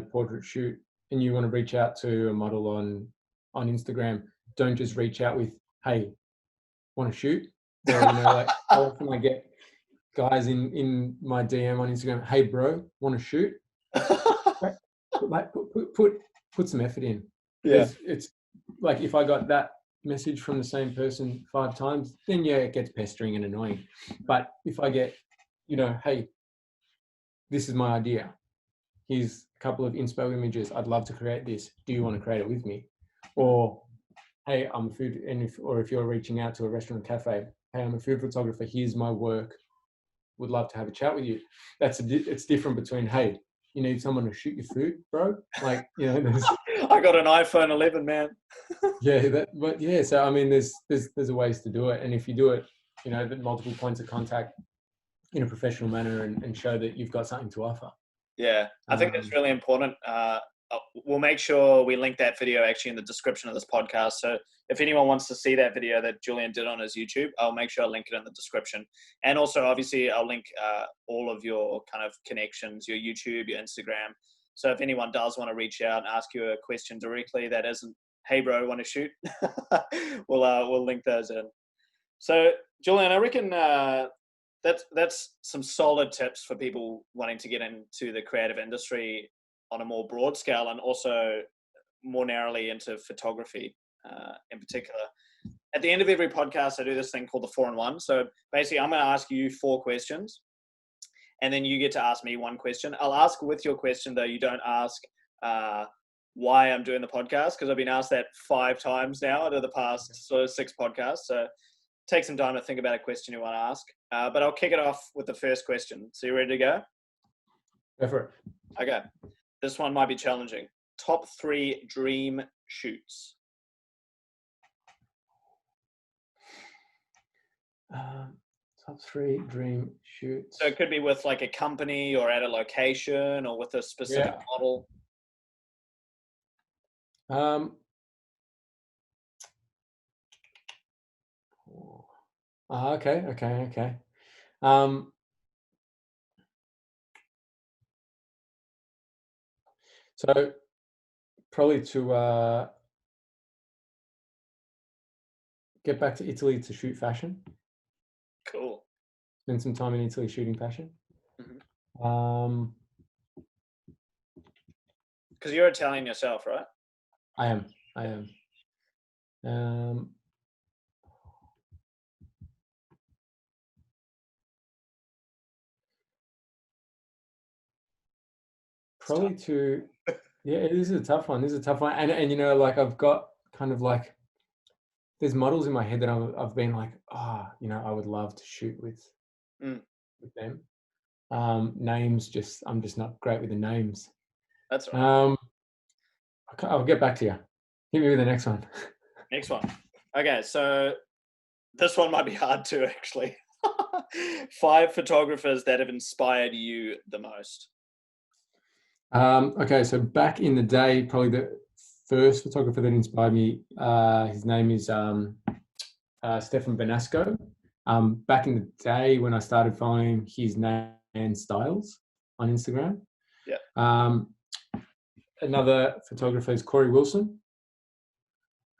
portrait shoot, and you want to reach out to a model on Instagram, don't just reach out with, hey, want to shoot? Or, like, how often I get guys in my DM on Instagram, hey bro, want to shoot? Like, put some effort in.
Yeah.
It's like, if I got that message from the same person 5 times, then it gets pestering and annoying. But if I get, hey, this is my idea, here's a couple of inspo images, I'd love to create this, do you want to create it with me? Or, hey, I'm a food, or if you're reaching out to a restaurant or cafe, hey, I'm a food photographer, here's my work, would love to have a chat with you. It's different between, hey, you need someone to shoot your food, bro? Like, there's,
I got an iPhone 11, man.
so I mean, there's ways to do it. And if you do it, multiple points of contact in a professional manner and show that you've got something to offer.
Yeah, I think that's really important. We'll make sure we link that video actually in the description of this podcast. So if anyone wants to see that video that Julian did on his YouTube, I'll make sure I link it in the description. And also, obviously, I'll link all of your kind of connections, your YouTube, your Instagram. So if anyone does want to reach out and ask you a question directly that isn't, hey, bro, want to shoot? we'll link those in. So, Julian, I reckon that's some solid tips for people wanting to get into the creative industry on a more broad scale, and also more narrowly into photography in particular. At the end of every podcast, I do this thing called the 4-in-1. So basically, I'm going to ask you 4 questions, and then you get to ask me 1 question. I'll ask with your question, though. You don't ask why I'm doing the podcast, because I've been asked that 5 times now out of the past sort of 6 podcasts. So take some time to think about a question you want to ask. But I'll kick it off with the first question. So you ready to go?
Go for it.
Okay. This one might be challenging. Top 3 dream shoots.
Top 3 dream shoots.
So it could be with like a company or at a location or with a specific model.
Okay. So probably to get back to Italy to shoot fashion.
Cool.
Spend some time in Italy shooting fashion.
Mm-hmm. Because you're Italian yourself, right?
I am. Probably to, yeah, this is a tough one. And like I've got kind of like, there's models in my head that I've been like, I would love to shoot with them. Names, I'm just not great with the names.
That's right.
I'll get back to you. Hit me with the next one.
Next one. Okay, so this one might be hard too, actually. 5 photographers that have inspired you the most.
Okay, so back in the day, probably the first photographer that inspired me, his name is Stefan Benasco. Back in the day when I started following his name and styles on Instagram.
Yeah.
Another photographer is Corey Wilson,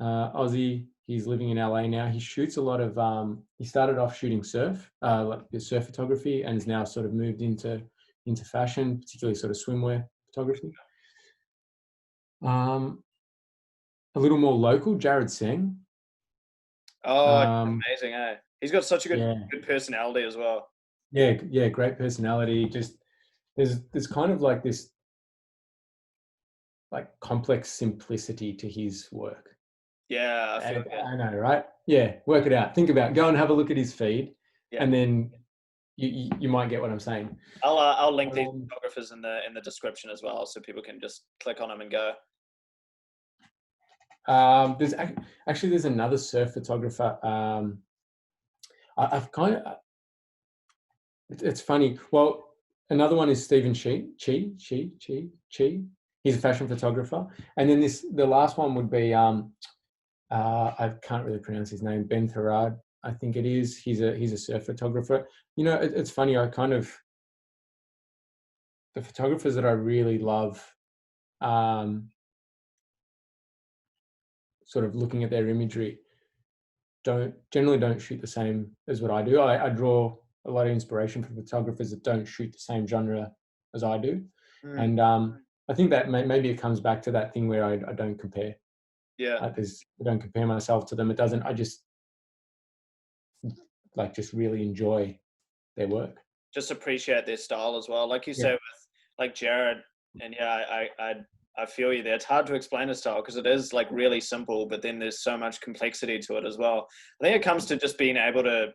Aussie. He's living in LA now. He shoots a lot of, he started off shooting surf, like surf photography, and has now sort of moved into fashion, particularly sort of swimwear photography. A little more local, Jared Singh.
Oh, amazing, eh? He's got such a good personality as well.
Yeah, great personality. Just there's kind of like this like complex simplicity to his work.
Yeah,
I know, right? Yeah, work it out. Think about it. Go and have a look at his feed, and then you might get what I'm saying.
I'll link these photographers in the description as well, so people can just click on them and go.
There's another surf photographer. I've kind of. It's funny. Well, another one is Stephen Chi. He's a fashion photographer, and then the last one would be I can't really pronounce his name. Ben Therard, I think it is. He's a surf photographer. It's funny. I kind of the photographers that I really love. Sort of looking at their imagery, generally don't shoot the same as what I do. I draw a lot of inspiration from photographers that don't shoot the same genre as I do, and I think that maybe it comes back to that thing where I don't compare.
Yeah,
I don't compare myself to them. It doesn't. I just really enjoy their work. Just
appreciate their style as well, like you say with like Jared, and I I feel you there. It's hard to explain a style because it is like really simple, but then there's so much complexity to it as well. I think it comes to just being able to.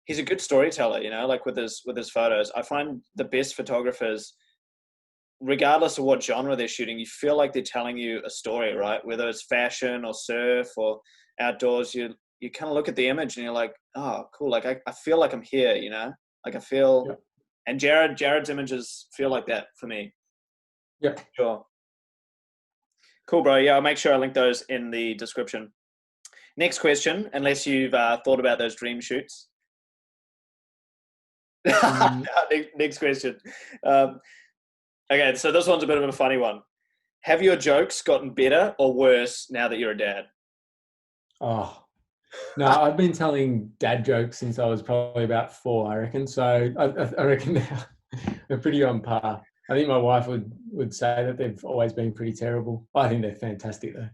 He's a good storyteller, you know, like with his photos. I find the best photographers, regardless of what genre they're shooting, you feel like they're telling you a story, right? Whether it's fashion or surf or outdoors, you kind of look at the image and you're like, oh, cool. Like I feel like I'm here, you know, like I feel.
Yeah.
And Jared's images feel like that for me.
Yeah.
Sure. Cool, bro. Yeah, I'll make sure I link those in the description. Next question, unless you've thought about those dream shoots. Next question. Okay, so this one's a bit of a funny one. Have your jokes gotten better or worse now that you're a dad?
Oh, no, I've been telling dad jokes since I was probably about 4, I reckon. So I reckon now they're pretty on par. I think my wife would say that they've always been pretty terrible. I think they're fantastic though.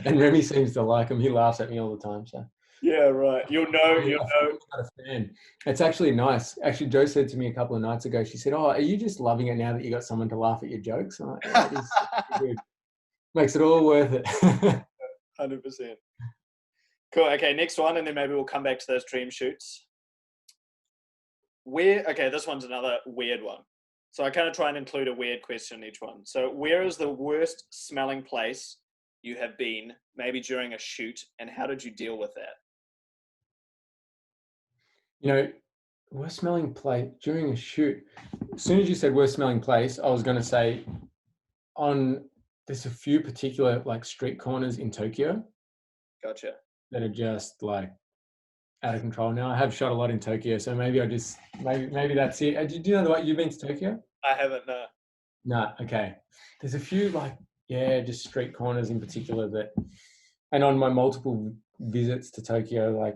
And Remy seems to like them. He laughs at me all the time. So
yeah, right. You'll know.
I'm not a fan. It's actually nice. Actually, Jo said to me a couple of nights ago, she said, "Oh, are you just loving it now that you got someone to laugh at your jokes?" I'm like, yeah, it is good. Makes it all worth it.
100%. Cool. Okay, next one, and then maybe we'll come back to those dream shoots. Okay, this one's another weird one. So I kind of try and include a weird question in each one. So where is the worst smelling place you have been, maybe during a shoot, and how did you deal with that?
You know, worst smelling place during a shoot. As soon as you said worst smelling place, I was going to say there's a few particular like street corners in Tokyo.
Gotcha.
That are just like out of control now. I have shot a lot in Tokyo, so maybe maybe that's it. Do you know what you've been to Tokyo?
I haven't, no.
No, okay. There's a few just street corners in particular and on my multiple visits to Tokyo, like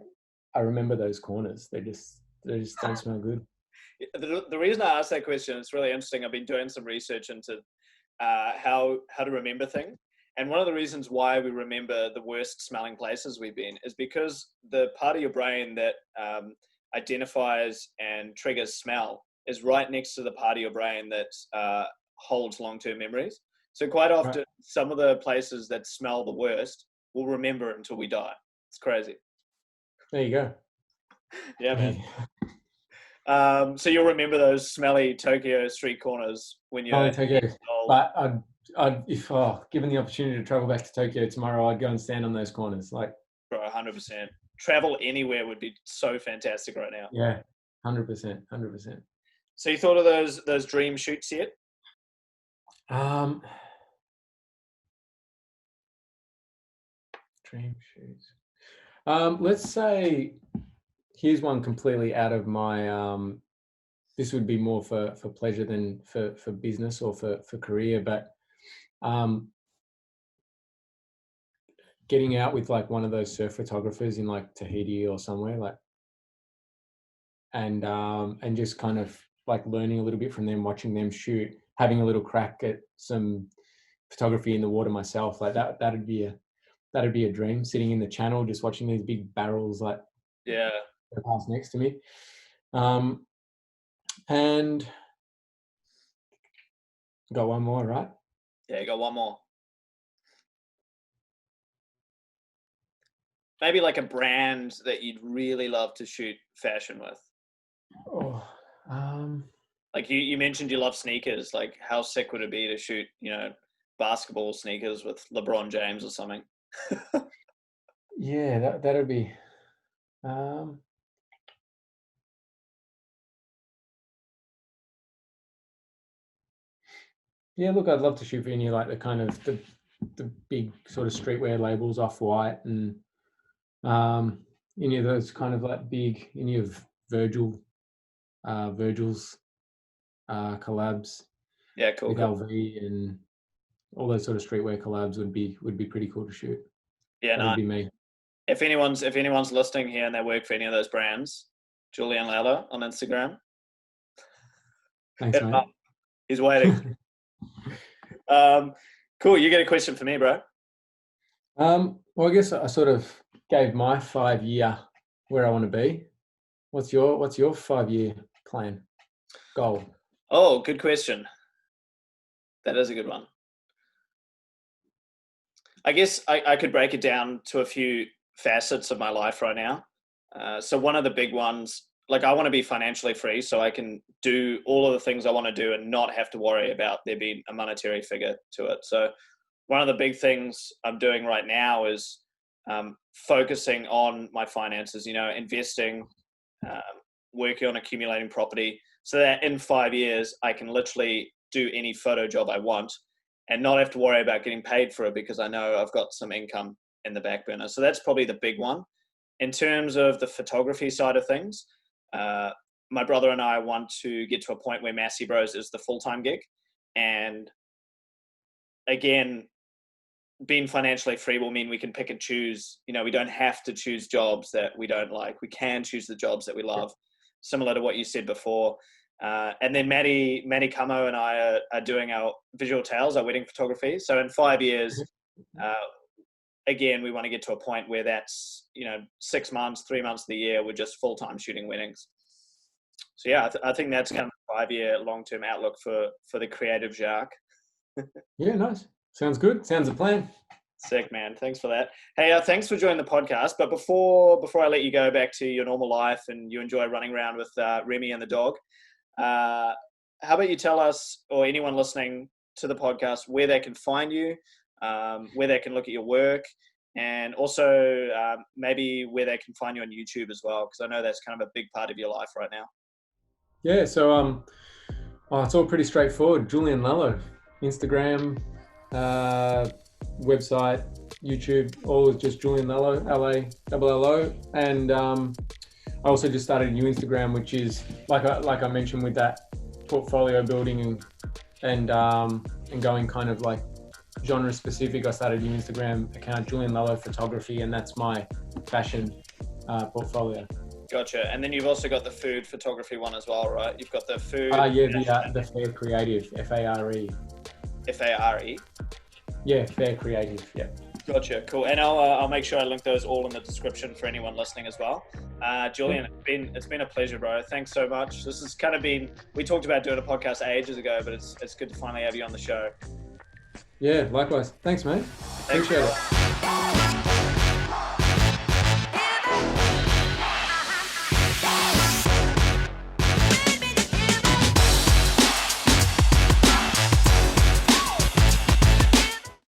I remember those corners. They just don't smell good.
The reason I asked that question, it's really interesting. I've been doing some research into how to remember things. And one of the reasons why we remember the worst smelling places we've been is because the part of your brain that identifies and triggers smell is right next to the part of your brain that holds long-term memories. So quite often, some of the places that smell the worst we'll remember until we die. It's crazy.
There you go.
Yeah, man. So you'll remember those smelly Tokyo street corners when you're
Tokyo. But if given the opportunity to travel back to Tokyo tomorrow, I'd go and stand on those corners. Like,
bro, 100%. Travel anywhere would be so fantastic right now.
Yeah, 100%.
So you thought of those dream shoots yet?
Dream shoots. Let's say here's one completely out of my. This would be more for pleasure than for business or for career, but getting out with like one of those surf photographers in like Tahiti or somewhere, like, and just kind of like learning a little bit from them, watching them shoot, having a little crack at some photography in the water myself, like that'd be a dream. Sitting in the channel, just watching these big barrels like pass next to me, and got one more, right?
Yeah, you got one more. Maybe like a brand that you'd really love to shoot fashion with. Like you mentioned you love sneakers. Like how sick would it be to shoot, basketball sneakers with LeBron James or something?
Yeah, that'd be. Yeah, look, I'd love to shoot for any like the kind of the big sort of streetwear labels, Off-White, and any of those kind of like big, any of Virgil's collabs.
Yeah, cool.
With LV and all those sort of streetwear collabs would be pretty cool to shoot.
Yeah,
that would be me.
If anyone's listening here and they work for any of those brands, Julian Lallo on Instagram.
Thanks, mate.
He's waiting. Cool. You get a question for me, bro?
Well, I guess I sort of gave my 5-year where I want to be. What's your 5-year plan, goal?
Oh, good question. That is a good one. I guess I could break it down to a few facets of my life right now. So one of the big ones, like I want to be financially free so I can do all of the things I want to do and not have to worry about there being a monetary figure to it. So one of the big things I'm doing right now is focusing on my finances, investing, working on accumulating property so that in 5 years I can literally do any photo job I want and not have to worry about getting paid for it because I know I've got some income in the back burner. So that's probably the big one. In terms of the photography side of things, my brother and I want to get to a point where Massey Bros is the full-time gig. And again, being financially free will mean we can pick and choose. We don't have to choose jobs that we don't like. We can choose the jobs that we love, similar to what you said before. And then Maddie Camo and I are doing our visual tales, our wedding photography. So in 5 years, again, we want to get to a point where that's, 6 months, 3 months of the year, we're just full-time shooting weddings. So yeah, I think that's kind of a 5-year long-term outlook for the creative Jacques.
Yeah, nice. Sounds good. Sounds a plan.
Sick, man. Thanks for that. Hey, thanks for joining the podcast. But before I let you go back to your normal life and you enjoy running around with Remy and the dog, how about you tell us, or anyone listening to the podcast, where they can find you, where they can look at your work, and also maybe where they can find you on YouTube as well, because I know that's kind of a big part of your life right now.
Yeah, so it's all pretty straightforward. Julian Lallo, Instagram, website, YouTube, all is just Julian Lallo, Lallo. And I also just started a new Instagram, which is like I mentioned with that portfolio building and going kind of like genre specific. I started a new Instagram account, Julian Lallo Photography, and that's my fashion portfolio.
Gotcha. And then you've also got the food photography one as well, right? You've got the food.
The Fair Creative, F-A-R-E.
F-A-R-E?
Yeah, Fair Creative, yeah.
Gotcha, cool. And I'll make sure I link those all in the description for anyone listening as well. Julian, it's been a pleasure, bro. Thanks so much. This has kind of been, we talked about doing a podcast ages ago, but it's good to finally have you on the show.
Yeah, likewise. Thanks, mate. Appreciate it.